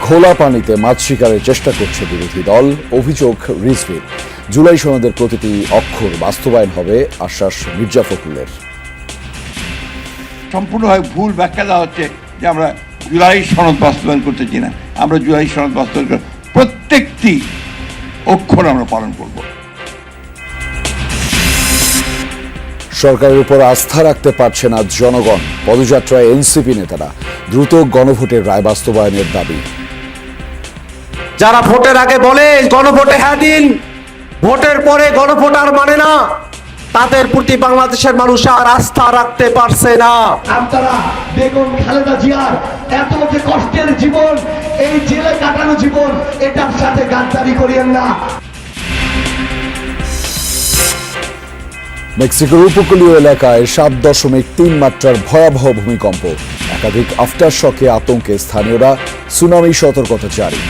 ঘোলা পানিতে মাছ শিকারের চেষ্টা করছে বিরোধী দল, অভিযোগ রিজভির। জুলাই সনদের প্রতিটি অক্ষর বাস্তবায়ন হবে, আশ্বাস মির্জা ফখরুলের। সম্পূর্ণভাবে ভুল ব্যাখ্যা দেওয়া হচ্ছে যে আমরা জুলাই সনদ বাস্তবায়ন করতেছি না। আমরা জুলাই সনদ বাস্তবায়ন করে প্রত্যেকটি অক্ষর আমরা পালন করব। সরকারের উপর আস্থা রাখতে পারছে না জনগণ, পদযাত্রায় এনসিপি নেতারা। দ্রুত গণভোটের রায় বাস্তবায়নের দাবি। যারা ভোটের আগে বলে গণভোটে হ্যাঁ দিন, ভোটের পরে গণভোট আর মানে না, তাদের প্রতি বাংলাদেশের মানুষ আর আস্থা রাখতে পারছে না। আপনারা বেগম খালেদা জিয়ার এত যে কষ্টের জীবন, এই জেলে কাটানো জীবন, এটার সাথে গাদ্দারি করিয়েন না। মেক্সিকোর উপকূলীয় এলাকায় 7.3 মাত্রার ভয়াবহ ভূমিকম্প। একাধিক আফটার শকে আতঙ্কে স্থানীয়রা, সুনামি সতর্কতা জারি।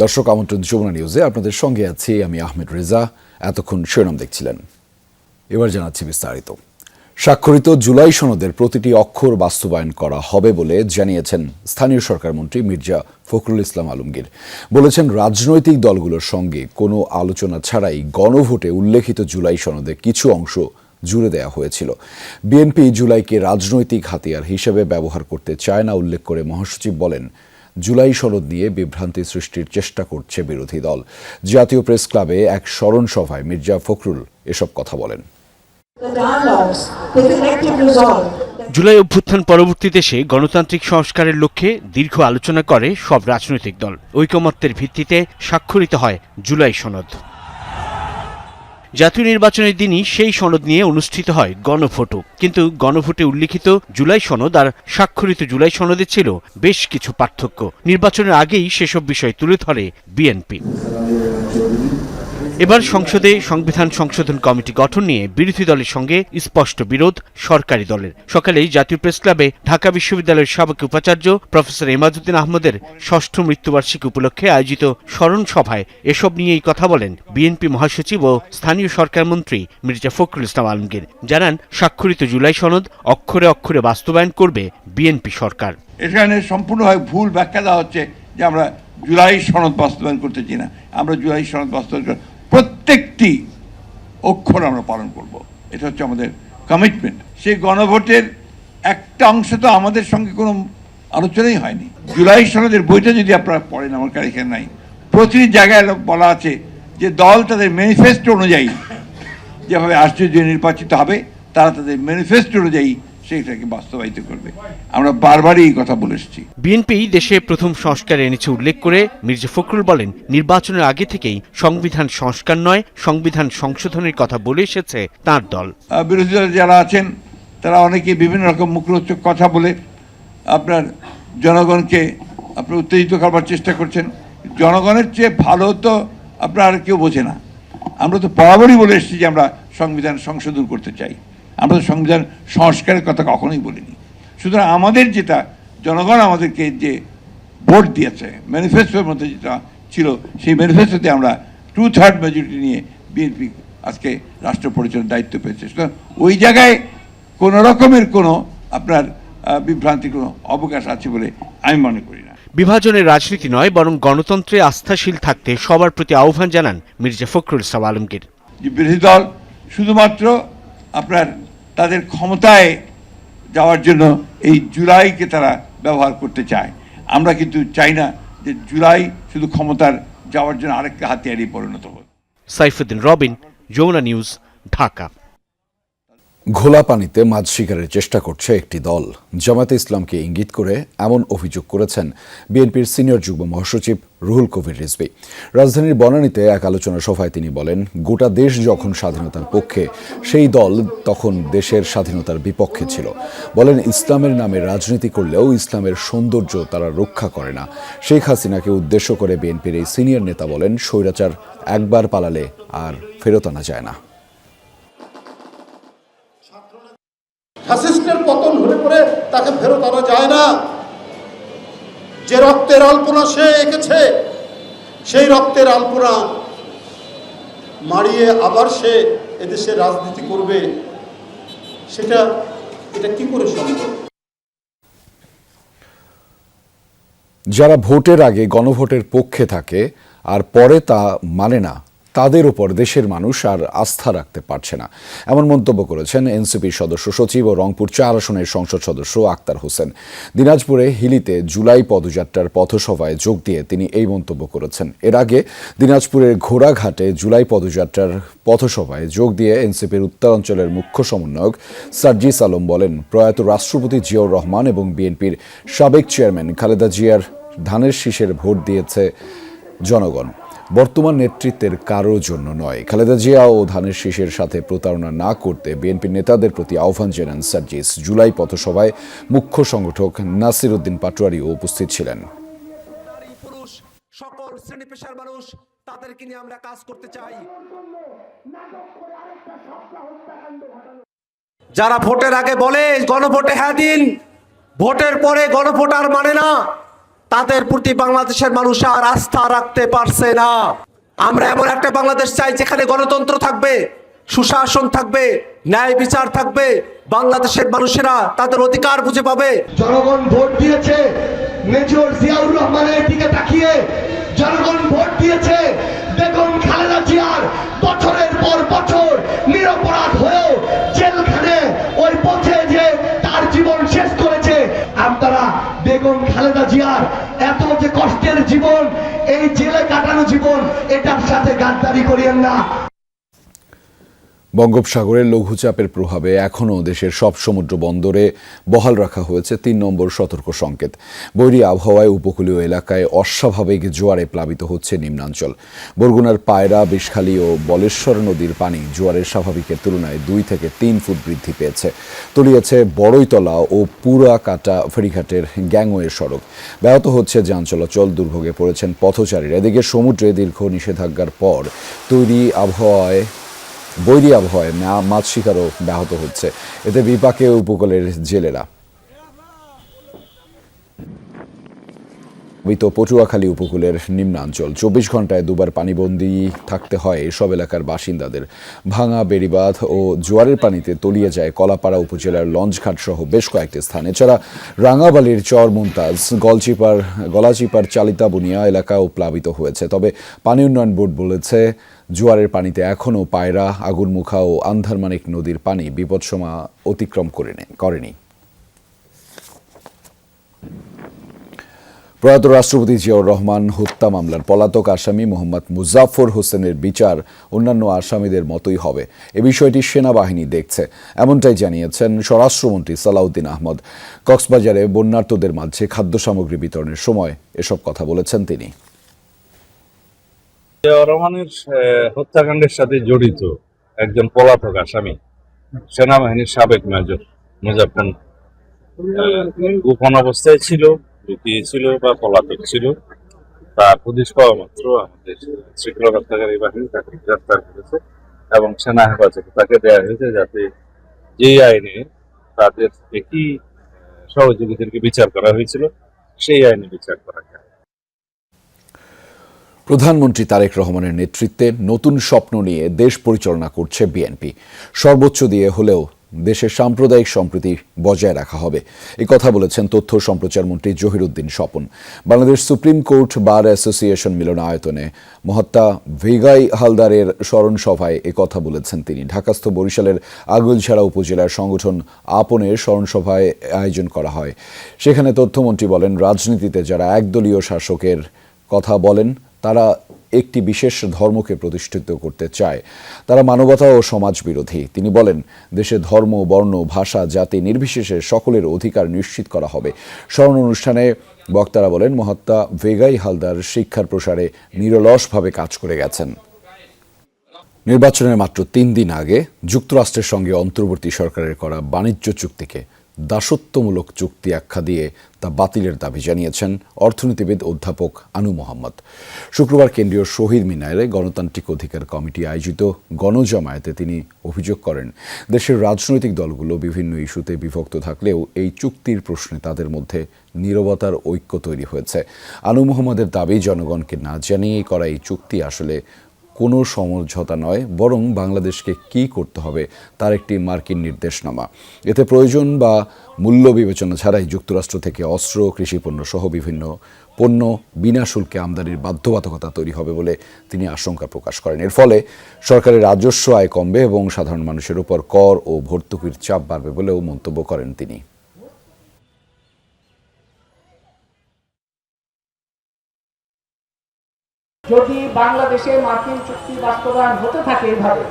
দর্শক, আমন্ত্রণ যমুনা নিউজে আপনাদের সঙ্গে আছি আমি আহমেদ রেজা। এতক্ষণ শিরোনাম দেখছিলেন, এবার জানাচ্ছি বিস্তারিত। স্বাক্ষরিত জুলাই সনদের প্রতিটি অক্ষর বাস্তবায়ন করা হবে বলে জানিয়েছেন স্থানীয় সরকার মন্ত্রী মির্জা ফখরুল ইসলাম আলমগীর। বলেছেন, রাজনৈতিক দলগুলোর সঙ্গে কোনো আলোচনা ছাড়াই গণভোটে উল্লেখিত জুলাই সনদে কিছু অংশ জুড়ে দেওয়া হয়েছিল। বিএনপি জুলাইকে রাজনৈতিক হাতিয়ার হিসেবে ব্যবহার করতে চায় না উল্লেখ করে মহাসচিব বলেন, জুলাই সনদ নিয়ে বিভ্রান্তি সৃষ্টির চেষ্টা করছে বিরোধী দল। জাতীয় প্রেস ক্লাবে এক স্মরণ সভায় মির্জা ফখরুল এসব কথা বলেন। জুলাই অভ্যুত্থান পরবর্তী দেশে গণতান্ত্রিক সংস্কারের লক্ষ্যে দীর্ঘ আলোচনা করে সব রাজনৈতিক দল। ঐকমত্যের ভিত্তিতে স্বাক্ষরিত হয় জুলাই সনদ। জাতীয় নির্বাচনের দিনই সেই সনদ নিয়ে অনুষ্ঠিত হয় গণভোটও। কিন্তু গণভোটে উল্লিখিত জুলাই সনদ আর স্বাক্ষরিত জুলাই সনদে ছিল বেশ কিছু পার্থক্য। নির্বাচনের আগেই সেসব বিষয় তুলে ধরে বিএনপি। এবার সংসদে সংবিধান সংশোধন কমিটি গঠন নিয়ে বিরোধী দলের সঙ্গে স্পষ্ট বিরোধ সরকারি দলের। সকালেই জাতীয় প্রেস ক্লাবে ঢাকা বিশ্ববিদ্যালয়ের সাবেক উপাচার্য প্রফেসর এমাজউদ্দিন আহমদের ৬ষ্ঠ মৃত্যুবার্ষিকী উপলক্ষে আয়োজিত স্মরণ সভায় এসব নিয়েই কথা বলেন বিএনপি মহাসচিব ও স্থানীয় সরকার মন্ত্রী মির্জা ফখরুল ইসলাম আলমগীর। জানান, স্বাক্ষরিত জুলাই সনদ অক্ষরে অক্ষরে বাস্তবায়ন করবে বিএনপি সরকার। এখানে সম্পূর্ণভাবে ভুল ব্যাখ্যা দেওয়া হচ্ছে যে আমরা জুলাই সনদ বাস্তবায়ন করতেছি না। আমরা জুলাই সনদ বাস্তবায়ন করে প্রত্যেকটি অক্ষর আমরা পালন করব। এটা হচ্ছে আমাদের কমিটমেন্ট। সেই গণভোটের একটা অংশ তো আমাদের সঙ্গে কোনো আলোচনাই হয়নি। জুলাই সনদের বইটা যদি আপনারা পড়েন, আমার কাছে এখানে নাই, প্রতিটি জায়গায় বলা আছে যে দল তাদের ম্যানিফেস্টো অনুযায়ী যেভাবে আশ্চর্য নির্বাচিত হবে, তারা তাদের ম্যানিফেস্টো অনুযায়ী সেইটাকে বাস্তবায়িত করবে। আমরা বারবারই এই কথা বলে এসেছি। বিএনপি দেশে প্রথম সংস্কার এনেছে উল্লেখ করে মির্জা ফখরুল বলেন, নির্বাচনের আগে থেকেই সংবিধান সংস্কার নয়, সংবিধান সংশোধনের কথা বলে এসেছে তার দল। বিরোধী দল যারা আছেন তারা অনেকে বিভিন্ন রকম মুখরোচক কথা বলে আপনার জনগণকে আপনার উত্তেজিত করবার চেষ্টা করছেন। জনগণের চেয়ে ভালো তো আপনার কেউ বোঝে না। আমরা তো বরাবরই বলে এসেছি যে আমরা সংবিধান সংশোধন করতে চাই। আমরা সংবিধান সংস্কারের কথা কখনোই বলিনি। সুতরাং আমাদের যেটা জনগণ আমাদেরকে যে ভোট দিয়েছে, ম্যানিফেস্টোর মধ্যে যেটা ছিল, সেই ম্যানিফেস্টোতে আমরা 2/3 মেজরিটি নিয়ে বিএনপি আজকে রাষ্ট্র পরিচালনার দায়িত্ব পেয়েছে। সুতরাং ওই জায়গায় কোনো রকমের কোনো আপনার বিভ্রান্তির কোনো অবকাশ আছে বলে আমি মনে করি না। বিভাজনের রাজনীতি নয়, বরং গণতন্ত্রে আস্থাশীল থাকতে সবার প্রতি আহ্বান জানান মির্জা ফখরুল ইসলাম আলমগীর। যে বিরোধী দল শুধুমাত্র আপনার তাদের ক্ষমতায় যাওয়ার জন্য এই জুলাইকে তারা ব্যবহার করতে চায়। আমরা কিন্তু চাই না যে জুলাই শুধু ক্ষমতার যাওয়ার জন্য আরেকটা হাতিয়ারই পরিণত হোক। সাইফুদ্দিন রবিন, যমুনা নিউজ, ঢাকা। ঘোলা পানিতে মাছ শিকারের চেষ্টা করছে একটি দল, জামায়াতে ইসলামকে ইঙ্গিত করে এমন অভিযোগ করেছেন বিএনপির সিনিয়র যুগ্ম মহাসচিব রুহুল কবির রিজভী। রাজধানীর বনানীতে এক আলোচনা সভায় তিনি বলেন, গোটা দেশ যখন স্বাধীনতার পক্ষে, সেই দল তখন দেশের স্বাধীনতার বিপক্ষে ছিল। বলেন, ইসলামের নামে রাজনীতি করলেও ইসলামের সৌন্দর্য তারা রক্ষা করে না। শেখ হাসিনাকে উদ্দেশ্য করে বিএনপির এই সিনিয়র নেতা বলেন, স্বৈরাচার একবার পালালে আর ফেরত আনা যায় না। ফ্যাসিস্টের পতন হলে পরে তাকে ফেরত আনা যায় না। যে রক্তের আলপনা সে এঁকেছে, সেই রক্তের আলপনা মারিয়ে আবার সে এদেশে রাজনীতি করবে, এটা কি করে সম্ভব? যারা ভোটের আগে গণভোটের পক্ষে থাকে আর পরে তা মানে না, তাদের উপর দেশের মানুষ আর আস্থা রাখতে পারছে না, এমন মন্তব্য করেছেন এনসিপির সদস্য সচিব ও রংপুর 4 আসনের সংসদ সদস্য আক্তার হোসেন। দিনাজপুরে হিলিতে জুলাই পদযাত্রার পথসভায় যোগ দিয়ে তিনি এই মন্তব্য করেছেন। এর আগে দিনাজপুরের ঘোড়াঘাটে জুলাই পদযাত্রার পথসভায় যোগ দিয়ে এনসিপির উত্তরাঞ্চলের মুখ্য সমন্বয়ক সার্জিস আলম বলেন, প্রয়াত রাষ্ট্রপতি জিয়াউর রহমান এবং বিএনপির সাবেক চেয়ারম্যান খালেদা জিয়ার ধানের শীষের ভোট দিয়েছে জনগণ, বর্তমান নেতৃত্বের কারোর জন্য নয়। খালেদা জিয়া ও ধানের শীষের সাথে প্রতারণা না করতে বিএনপির নেতাদের প্রতি আহ্বান জানান সার্জিস। জুলাই পথসভায় মুখ্য সংগঠক নাসির উদ্দিন পাটোয়ারিও উপস্থিত ছিলেন। পুরুষ সকল শ্রেণী পেশার মানুষ, তাদেরকে নিয়ে আমরা কাজ করতে চাই। যারা ভোটের আগে বলে গণভোটে হ্যাঁ দিন, ভোটের পরে গণভোট আর মানে না, তাদের প্রতি বাংলাদেশের মানুষ আর আস্থা রাখতে পারছে না। আমরা এমন একটা বাংলাদেশ চাই যেখানে গণতন্ত্র থাকবে, সুশাসন থাকবে, ন্যায় বিচার থাকবে, বাংলাদেশের মানুষেরা তাদের অধিকার বুঝে পাবে। জনগণ ভোট দিয়েছে মেজর জিয়াউর রহমানের দিকে তাকিয়ে, জনগণ ভোট দিয়েছে বেগম খালেদা জিয়ার বছরের পর বছর নিরপরাধ হয়েও জেলখানে ওই পথে যে তার জীবন শেষ করেছে। আপনারা বেগম খালেদা জিয়ার এত যে কষ্টের জীবন, এই জেলে কাটানো জীবন, এটার সাথে গাদ্দারি করিয়েন না। বঙ্গোপসাগরের লঘুচাপের প্রভাবে এখনও দেশের সব সমুদ্র বন্দরে বহাল রাখা হয়েছে 3 নম্বর সতর্ক সংকেত। বৈরী আবহাওয়ায় উপকূলীয় এলাকায় অস্বাভাবিক জোয়ারে প্লাবিত হচ্ছে নিম্নাঞ্চল। বরগুনার পায়রা, বিষখালী ও বলেশ্বর নদীর পানি জোয়ারের স্বাভাবিকের তুলনায় 2 থেকে 3 ফুট বৃদ্ধি পেয়েছে। তলিয়েছে বড়ইতলা ও পুরাকাটা ফেরিঘাটের গ্যাংওয়ে সড়ক। ব্যাহত হচ্ছে যান চলাচল, দুর্ভোগে পড়েছেন পথচারীরা। এদিকে সমুদ্রে দীর্ঘ নিষেধাজ্ঞার পর বৈরী আবহাওয়ায় মাছ শিকারও ব্যাহত হচ্ছে। এতে বিপাকে উপকূলের জেলেরা। পটুয়াখালী উপকূলের নিম্নাঞ্চল 24 ঘন্টায় 2বার পানিবন্দী থাকতে হয় এসব এলাকার বাসিন্দাদের। ভাঙা বেড়িবাঁধ ও জোয়ারের পানিতে তলিয়ে যায় কলাপাড়া উপজেলার লঞ্চঘাট সহ বেশ কয়েকটি স্থান। এছাড়া রাঙাবালির চর মুমতাজ, গলাচিপার চালিতা বুনিয়া এলাকাও প্লাবিত হয়েছে। তবে পানি উন্নয়ন বোর্ড বলেছে, জোয়ারের পানিতে এখনও পায়রা, আগুনমুখা ও আন্ধারমানিক নদীর পানি বিপদসীমা অতিক্রম করেনি। প্রয়াত রাষ্ট্রপতি জিয়াউর রহমান হত্যা মামলার পলাতক আসামি মোহাম্মদ মুজাফফর হোসেনের বিচার অন্যান্য আসামিদের মতোই হবে। এ বিষয়টি সেনাবাহিনী দেখছে, এমনটাই জানিয়েছেন স্বরাষ্ট্রমন্ত্রী সালাউদ্দিন আহমদ। কক্সবাজারে বন্যার্তদের মাঝে খাদ্য সামগ্রী বিতরণের সময় এসব কথা বলেছেন তিনি। জিয়াউর রহমানের হত্যাকাণ্ডের সাথে জড়িত একজন পলাতক আসামি সেনাবাহিনীর সাবেক মেজর মুজাফফর গোপন অবস্থায় ছিল, লুকিয়ে ছিল বা পলাতক ছিল। তার হদিশ পাওয়া মাত্র আমাদের শৃঙ্খলা রক্ষাকারী বাহিনী তাকে গ্রেফতার করেছে এবং সেনা হেফাজতে তাকে দেওয়া হয়েছে, যাতে যেই আইনে তাদের একই সহযোগীদেরকে বিচার করা হয়েছিল সেই আইনে বিচার করা যায়। প্রধানমন্ত্রী তারেক রহমানের নেতৃত্বে নতুন স্বপ্ন নিয়ে দেশ পরিচালনা করছে বিএনপি। সর্বোচ্চ দিয়ে হলেও দেশের সাম্প্রদায়িক সম্প্রীতি বজায় রাখা হবে, এই কথা বলেছেন তথ্য সম্প্রচার মন্ত্রী Zahiruddin Swapan. Bangladesh supreme court bar association মিলনায়তনে মহাত্মা ভেগাই হালদারের স্মরণ সভায় কথা বলেছেন তিনি। ঢাকাস্থ বরিশালের আগুলছড়া উপজেলার সংগঠন আপনের স্মরণ সভায় আয়োজন করা হয়। সেখানে তথ্যমন্ত্রী বলেন, রাজনীতিতে যারা একদলীয় শাসকের কথা বলেন তারা একটি বিশেষ ধর্মকে প্রতিষ্ঠিত করতে চায়, তারা মানবতা ও সমাজ বিরোধী। তিনি বলেন, দেশে ধর্ম, বর্ণ, ভাষা, জাতি নির্বিশেষে সকলের অধিকার নিশ্চিত করা হবে। স্মরণ অনুষ্ঠানে বক্তারা বলেন, মহাত্মা ভেগাই হালদার শিক্ষার প্রসারে নিরলসভাবে কাজ করে গেছেন। নির্বাচনের মাত্র 3 দিন আগে যুক্তরাষ্ট্রের সঙ্গে অন্তর্বর্তী সরকারের করা বাণিজ্য চুক্তিকে দাসত্বমূলক চুক্তি আখ্যা দিয়ে তা বাতিলের দাবি জানিয়েছেন অর্থনীতিবিদ অধ্যাপক আনু মোহাম্মদ। শুক্রবার কেন্দ্রীয় শহীদ মিনারে গণতান্ত্রিক অধিকার কমিটি আয়োজিত গণজামায়াতে তিনি অভিযোগ করেন, দেশের রাজনৈতিক দলগুলো বিভিন্ন ইস্যুতে বিভক্ত থাকলেও এই চুক্তির প্রশ্নে তাদের মধ্যে নীরবতার ঐক্য তৈরি হয়েছে। আনু মোহাম্মদের দাবি, জনগণকে না জানিয়েই করা এই চুক্তি আসলে কোনো সমঝোতা নয়, বরং বাংলাদেশকে কী করতে হবে তার একটি মার্কিন নির্দেশনামা। এতে প্রয়োজন বা মূল্য বিবেচনা ছাড়াই যুক্তরাষ্ট্র থেকে অস্ত্র, কৃষিপণ্য সহ বিভিন্ন পণ্য বিনা শুল্কে আমদানির বাধ্যবাধকতা তৈরি হবে বলে তিনি আশঙ্কা প্রকাশ করেন। এর ফলে সরকারের রাজস্ব আয় কমবে এবং সাধারণ মানুষের উপর কর ও ভর্তুকির চাপ বাড়বে বলেও মন্তব্য করেন তিনি। যদি বাংলাদেশে মার্কিন চুক্তি বাস্তবায়ন হতে থাকে এইভাবে,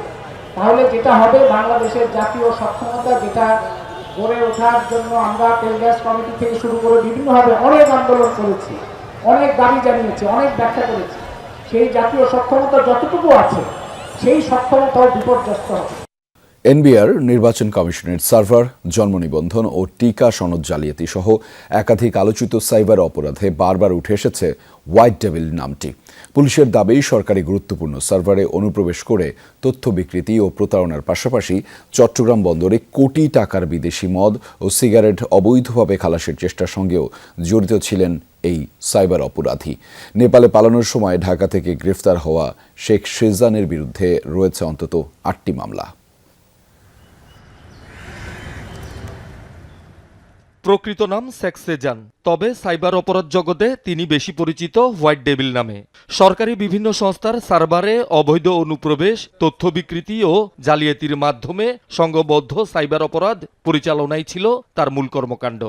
তাহলে যেটা হবে, বাংলাদেশের জাতীয় সক্ষমতা যেটা গড়ে ওঠার জন্য আমরা তেল গ্যাস কমিটি থেকে শুরু করে বিভিন্নভাবে অনেক আন্দোলন করেছি, অনেক দাবি জানিয়েছি, অনেক ব্যাখ্যা করেছি, সেই জাতীয় সক্ষমতা যতটুকু আছে সেই সক্ষমতাও বিপর্যস্ত হবে। এনবিআর, নির্বাচন কমিশনের সার্ভার, জন্ম নিবন্ধন ও টিকা সনদ জালিয়াতি সহ একাধিক আলোচিত সাইবার অপরাধে বারবার উঠে এসেছে হোয়াইট ডেভিল নামটি। পুলিশের দাবি, সরকারি গুরুত্বপূর্ণ সার্ভারে অনুপ্রবেশ করে তথ্য বিকৃতি ও প্রতারণার পাশাপাশি চট্টগ্রাম বন্দরে কোটি টাকার বিদেশি মদ ও সিগারেট অবৈধভাবে খালাসের চেষ্টার সঙ্গেও জড়িত ছিলেন এই সাইবার অপরাধী। নেপালে পালানোর সময় ঢাকা থেকে গ্রেফতার হওয়া শেখ শেজানের বিরুদ্ধে রয়েছে অন্তত ৮টি মামলা। প্রকৃত নাম শেখ সেজান, তবে সাইবার অপরাধ জগতে তিনি বেশি পরিচিত হোয়াইট ডেভিল নামে। সরকারি বিভিন্ন সংস্থার সার্ভারে অবৈধ অনুপ্রবেশ, তথ্য বিকৃতি ও জালিয়াতির মাধ্যমে সংঘবদ্ধ সাইবার অপরাধ পরিচালনাই ছিল তার মূল কর্মকাণ্ড।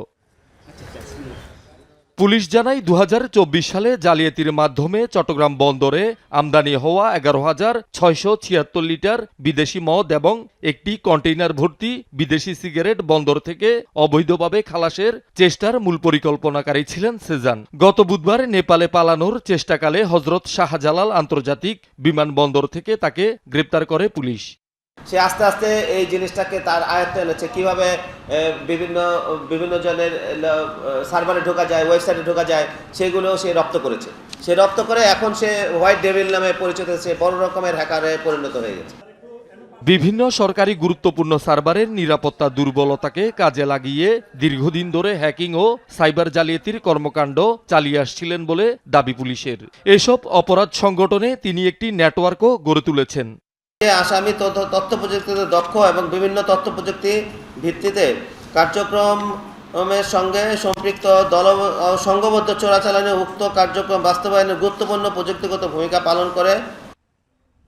পুলিশ জানায় ২০২৪ সালে জালিয়াতির মাধ্যমে চট্টগ্রাম বন্দরে আমদানি হওয়া ১১,৬৭৬ লিটার বিদেশি মদ এবং একটি কন্টেইনার ভর্তি বিদেশি সিগারেট বন্দর থেকে অবৈধভাবে খালাসের চেষ্টার মূল পরিকল্পনাকারী ছিলেন সেজান। গত বুধবার নেপালে পালানোর চেষ্টাকালে হজরত শাহজালাল আন্তর্জাতিক বিমানবন্দর থেকে তাকে গ্রেপ্তার করে পুলিশ। সে আস্তে আস্তে এই জিনিসটাকে তার আয়ত্তে এনেছে, কিভাবে বিভিন্ন জনের সার্ভারে ঢোকা যায়, ওয়েবসাইটে ঢোকা যায়, সেগুলো সে রপ্ত করেছে। সে রপ্ত করে এখন সে হোয়াইট ডেভিল নামে পরিচিত, সে বড় রকমের হ্যাকারে পরিণত হয়ে গেছে। বিভিন্ন সরকারি গুরুত্বপূর্ণ সার্ভারের নিরাপত্তা দুর্বলতাকে কাজে লাগিয়ে দীর্ঘদিন ধরে হ্যাকিং ও সাইবার জালিয়াতির কর্মকাণ্ড চালিয়ে আসছিলেন বলে দাবি পুলিশের। এসব অপরাধ সংগঠনে তিনি একটি নেটওয়ার্কও গড়ে তুলেছেন। আসামি তথ্য প্রযুক্তিতে দক্ষ এবং বিভিন্ন তথ্য প্রযুক্তি ভিত্তিতে কার্যক্রমের সঙ্গে সম্পৃক্ত সংঘবদ্ধ চোরাচালানে উক্ত কার্যক্রম বাস্তবায়নে গুরুত্বপূর্ণ প্রযুক্তিগত ভূমিকা পালন করে।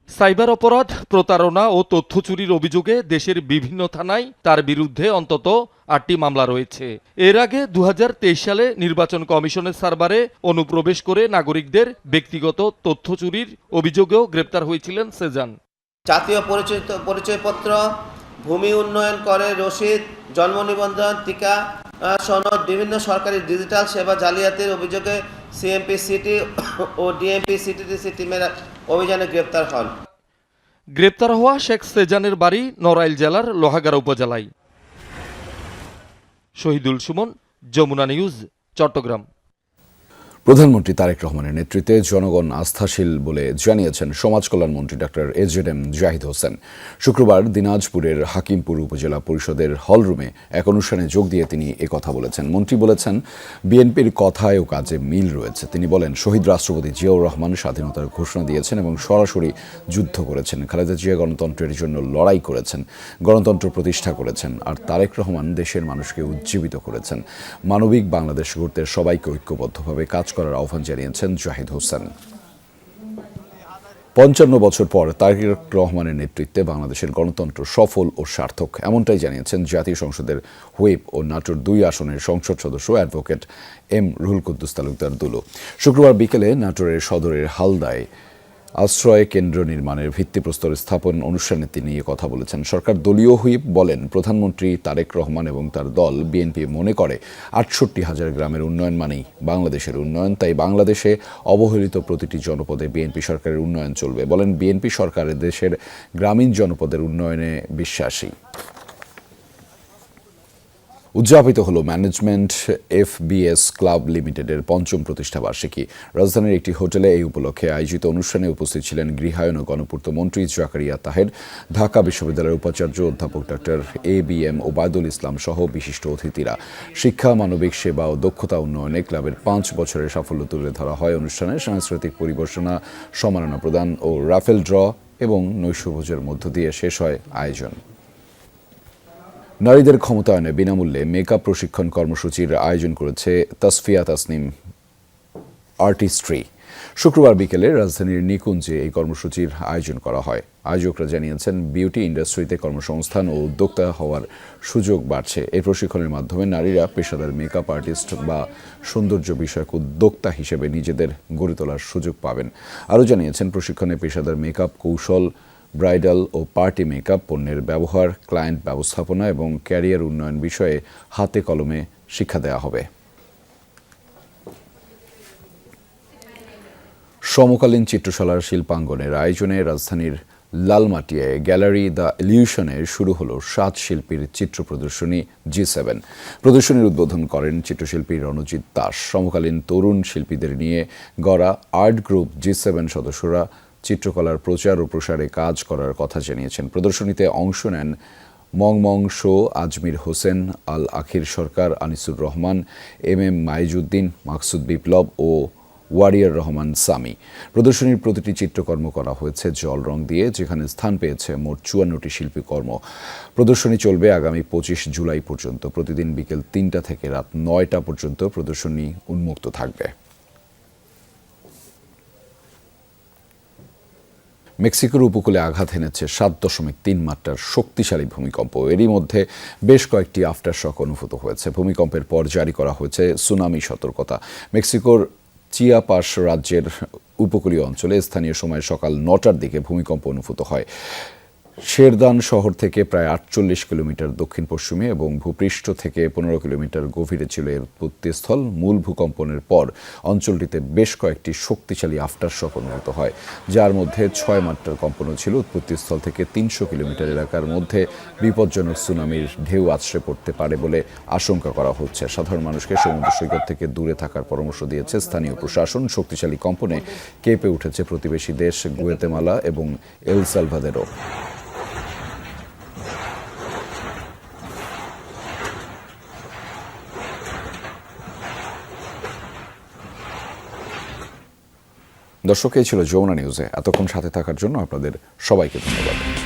সাইবার অপরাধ, প্রতারণা ও তথ্য চুরির অভিযোগে দেশের বিভিন্ন থানায় তার বিরুদ্ধে অন্তত ৮টি মামলা রয়েছে। এর আগে ২০২৩ সালে নির্বাচন কমিশনের সার্ভারে অনুপ্রবেশ করে নাগরিকদের ব্যক্তিগত তথ্য চুরির অভিযোগেও গ্রেপ্তার হয়েছিলেন সেজান। জাতীয় পরিচয়পত্র, ভূমি উন্নয়ন করে রসিদ, জন্ম নিবন্ধন, টিকা সনদ, বিভিন্ন সরকারি ডিজিটাল সেবা জালিয়াতির অভিযোগে সিএমপি সিটি ও ডিএমপি সিটিডিসি টিমের অভিযানে গ্রেপ্তার হন। গ্রেপ্তার হওয়া শেখ সেজানের বাড়ি নড়াইল জেলার লোহাগাড়া উপজেলায়। শহীদুল সুমন, যমুনা নিউজ, চট্টগ্রাম। প্রধানমন্ত্রী তারেক রহমানের নেতৃত্বে জনগণ আস্থাশীল বলে জানিয়েছেন সমাজ কল্যাণ মন্ত্রী ডক্টর এজেডএম জাহিদ হোসেন। শুক্রবার দিনাজপুরের হাকিমপুর উপজেলা পরিষদের হলরুমে এক অনুষ্ঠানে যোগ দিয়ে তিনি একথা বলেছেন। মন্ত্রী বলেছেন, বিএনপির কথায় ও কাজে মিল রয়েছে। তিনি বলেন, শহীদ রাষ্ট্রপতি জিয়াউর রহমান স্বাধীনতার ঘোষণা দিয়েছেন এবং সরাসরি যুদ্ধ করেছেন। খালেদা জিয়া গণতন্ত্রের জন্য লড়াই করেছেন, গণতন্ত্র প্রতিষ্ঠা করেছেন। আর তারেক রহমান দেশের মানুষকে উজ্জীবিত করেছেন। মানবিক বাংলাদেশ গড়তে সবাইকে ঐক্যবদ্ধভাবে কাজ করার আহ্বান জানিয়েছেন জাহিদ হোসেন। ৫৫ বছর পর তারেক রহমানের নেতৃত্বে বাংলাদেশের গণতন্ত্র সফল ও সার্থক, এমনটাই জানিয়েছেন জাতীয় সংসদের হুইপ ও নাটোর ২ আসনের সংসদ সদস্য অ্যাডভোকেট এম রুহুল কুদ্দুস তালুকদার দুলু। শুক্রবার বিকেলে নাটোরের সদরের হালদায় আশ্রয় কেন্দ্র নির্মাণের ভিত্তিপ্রস্তর স্থাপন অনুষ্ঠানে তিনি কথা বলেছেন। সরকার দলীয় হুইপ বলেন, প্রধানমন্ত্রী তারেক রহমান এবং তার দল বিএনপি মনে করে ৬৮,০০০ গ্রামের উন্নয়ন মানেই বাংলাদেশের উন্নয়ন। তাই বাংলাদেশে অবহেলিত প্রতিটি জনপদে বিএনপি সরকারের উন্নয়ন চলবে। বলেন, বিএনপি সরকার দেশের গ্রামীণ জনপদের উন্নয়নে বিশ্বাসী। উদযাপিত হলো ম্যানেজমেন্ট FBS ক্লাব লিমিটেডের ৫ম প্রতিষ্ঠাবার্ষিকী। রাজধানীর একটি হোটেলে এই উপলক্ষে আয়োজিত অনুষ্ঠানে উপস্থিত ছিলেন গৃহায়ন ও গণপূর্ত মন্ত্রী জাকারিয়া তাহের, ঢাকা বিশ্ববিদ্যালয়ের উপাচার্য অধ্যাপক ডক্টর ABM ওবায়দুল ইসলাম সহ বিশিষ্ট অতিথিরা। শিক্ষা, মানবিক সেবা ও দক্ষতা উন্নয়নে ক্লাবের ৫ বছরের সাফল্য তুলে ধরা হয় অনুষ্ঠানে। সাংস্কৃতিক পরিবেশনা, সম্মাননা প্রদান ও রাফেল ড্র এবং নৈশভোজের মধ্য দিয়ে শেষ হয় আয়োজন। নারীদের ক্ষমতায়নে বিনামূল্যে মেকআপ প্রশিক্ষণ কর্মসূচির আয়োজন করেছে তাসফিয়া তাসনিম আর্টিস্ট্রি। শুক্রবার বিকেলে রাজধানীর নিকুঞ্জে এই কর্মসূচির আয়োজন করা হয়। আয়োজকরা জানিয়েছেন, বিউটি ইন্ডাস্ট্রিতে কর্মসংস্থান ও উদ্যোক্তা হওয়ার সুযোগ বাড়ছে। এই প্রশিক্ষণের মাধ্যমে নারীরা পেশাদার মেকআপ আর্টিস্ট বা সৌন্দর্য বিষয়ক উদ্যোক্তা হিসেবে নিজেদের গড়ে তোলার সুযোগ পাবেন। আরও জানিয়েছেন, প্রশিক্ষণে পেশাদার মেকআপ কৌশল, ব্রাইডাল ও পার্টি মেকআপ, পণ্যের ব্যবহার, ক্লায়েন্ট ব্যবস্থাপনা এবং ক্যারিয়ার উন্নয়ন বিষয়ে হাতে কলমে শিক্ষা দেওয়া হবে। সমকালীন চিত্রশালার শিল্পাঙ্গনের আয়োজনে রাজধানীর লালমাটিয়ায় গ্যালারি দ্য ইলিউশনে শুরু হলো 7 শিল্পীর চিত্র প্রদর্শনী G7। প্রদর্শনীর উদ্বোধন করেন চিত্রশিল্পী রণজিৎ দাস। সমকালীন তরুণ শিল্পীদের নিয়ে গড়া আর্ট গ্রুপ G7 সদস্যরা চিত্রকলার প্রচার ও প্রসারে কাজ করার কথা জানিয়েছেন। প্রদর্শনীতে অংশ নেন মং শো, আজমির হোসেন, আল আখির সরকার, আনিসুর রহমান, MM মাইজুদ্দিন, মাকসুদ বিপ্লব ও ওয়ারিয়ার রহমান সামি। প্রদর্শনীর প্রতিটি চিত্রকর্ম করা হয়েছে জল রং দিয়ে, যেখানে স্থান পেয়েছে মোট 54টি শিল্পীকর্ম। প্রদর্শনী চলবে আগামী 25 জুলাই পর্যন্ত। প্রতিদিন বিকেল 3টা থেকে রাত 9টা পর্যন্ত প্রদর্শনী উন্মুক্ত থাকবে। মেক্সিকোর উপকূলে আঘাত এনেছে 7.3 মাত্রার শক্তিশালী ভূমিকম্প। এরই মধ্যে বেশ কয়েকটি আফটারশক অনুভূত হয়েছে। ভূমিকম্পের পর জারি করা হয়েছে সুনামি সতর্কতা। মেক্সিকোর চিয়াপাস রাজ্যের উপকূলীয় অঞ্চলে স্থানীয় সময় সকাল 9টার দিকে ভূমিকম্প অনুভূত হয়। শেরদান শহর থেকে প্রায় 48 কিলোমিটার দক্ষিণ পশ্চিমে এবং ভূপৃষ্ঠ থেকে 15 কিলোমিটার গভীরে ছিল এর উৎপত্তিস্থল। মূল ভূকম্পনের পর অঞ্চলটিতে বেশ কয়েকটি শক্তিশালী আফটারশক অনুভূত হয়, যার মধ্যে 6 মাত্রার কম্পনও ছিল। উৎপত্তিস্থল থেকে 300 কিলোমিটার এলাকার মধ্যে বিপজ্জনক সুনামির ঢেউ আছড়ে পড়তে পারে বলে আশঙ্কা করা হচ্ছে। সাধারণ মানুষকে সমুদ্র সৈকত থেকে দূরে থাকার পরামর্শ দিয়েছে স্থানীয় প্রশাসন। শক্তিশালী কম্পনে কেঁপে উঠেছে প্রতিবেশী দেশ গুয়েতেমালা এবং এল সালভাদোরও। দর্শক, এই ছিল যমুনা নিউজে। এতক্ষণ সাথে থাকার জন্য আপনাদের সবাইকে ধন্যবাদ।